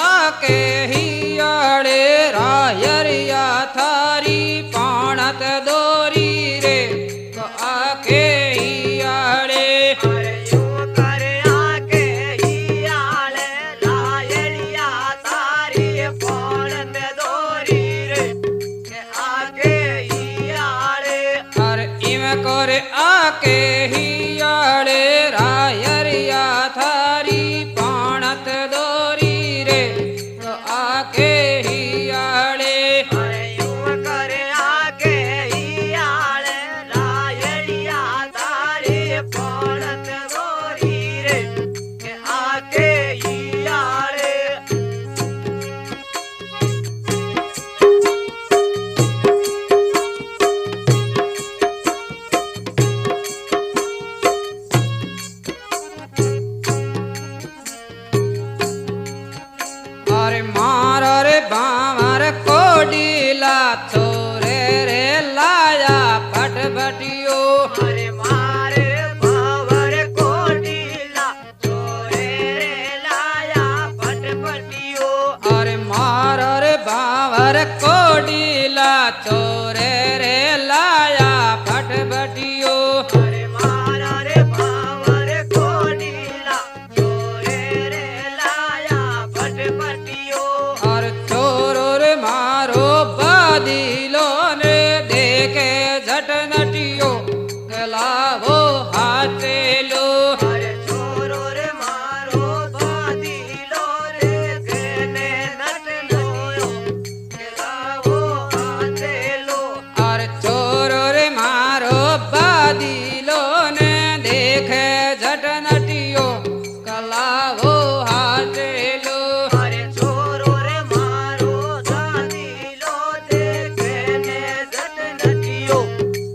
आके हियाड़े रायरिया थारी पाणत दोरी रे तो आके हियाड़े करे आके हियाड़े रायरिया थारी पाणत दोरी रे तो आके हियाड़े करे आके हियाड़े रायरिया थारी पाणत दोरी रे आके हियाड़े अरे मार रे बावर कोडीला छोरे रे लाया फटफटियो अरे मारे बावर कोडीला छोरे रे लाया फटफटियो अरे मार रे बावर कोडीला छोरे रे लाया फटफटियो अरे मारा रे बावर कोडीला छोरे रे लाया फटफटियो और छोरो रे मारो बादीलो ने देखे झट नटियो गलावो हाथेलो अरे छोरो रे मारो बादीलो रे देने नट लोयो केलावो आतेलो और छोरो रे मारो बादीलो ने देखे झट नटियो गलावो हाथेलो अरे छोरो रे मारो दादीलो देखेने जट नटियो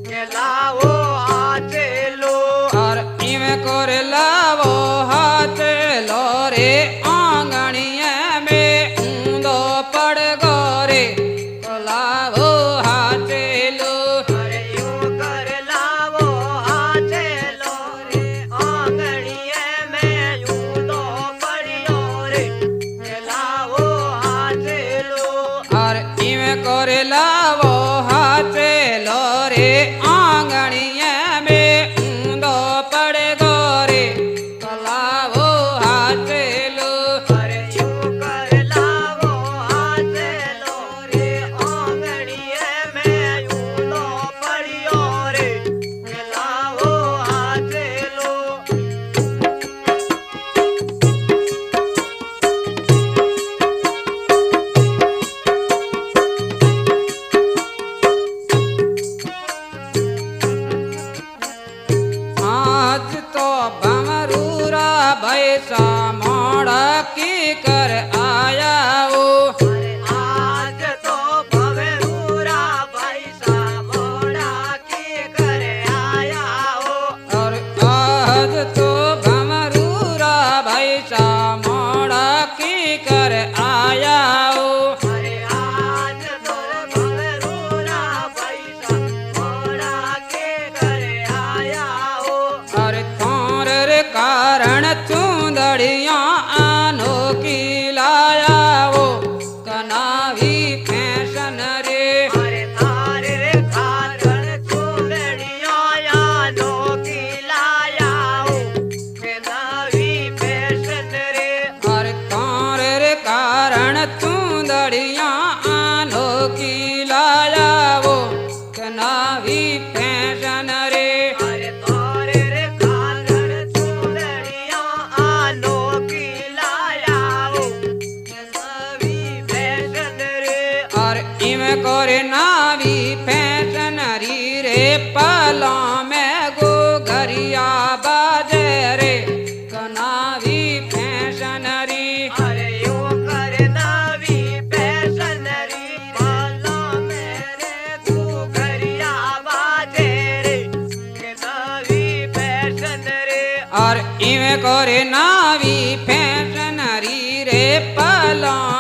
केलावो आतेलो और इवे कोरे लावो हाथेलो रे आंगणिया में ऊंदो पड़ गोरे लावो हाथेलो अरे यूं कर लावो आतेलो रे आंगणिये में यूं दो पड़ियो रे केलावो आतेलो और इवे कोरे लावो हाथेलो रे आंगणिया में ऊंदो पड़ गोरे लावो हाथेलो अरे यूं कर लावो आतेलो रे आंगणिये में यूं दो पड़ियो रे केलावो आतेलो आज तो भमरूरा भैसा मोड़ा की कर आया ओ अरे आज तो भवेरूरा भैसा मोड़ा की करे आया हो और आज तो भमरूरा भैसा मोड़ा की कर आया ओ अरे आज तो भवेरूरा भैसा मोड़ा के करे आया हो और थोर रे कारण चूंदड़िया अनोखी लाया ओ कनावी फैशन रे अरे थारे रे कारण चूड़िया या लोकी लाया हो के नवी फैशन रे और थोर रे कारण चूंदड़िया अनोखी लाया ओ कनावी फैशन रे अरे थारे रे कारण चूड़िया अनोखी लाया हो के नवी फैशन रे और इमे कोरे नावी फैशनरी रे पालों में गो घरिया बाजे रे कनावी फैशनरी अरे यूं कर नवी फैशन री बालों मेरे तू घरिया बाजे रे के नवी फैशन रे और इमे कोरे नावी फैशनरी रे पालों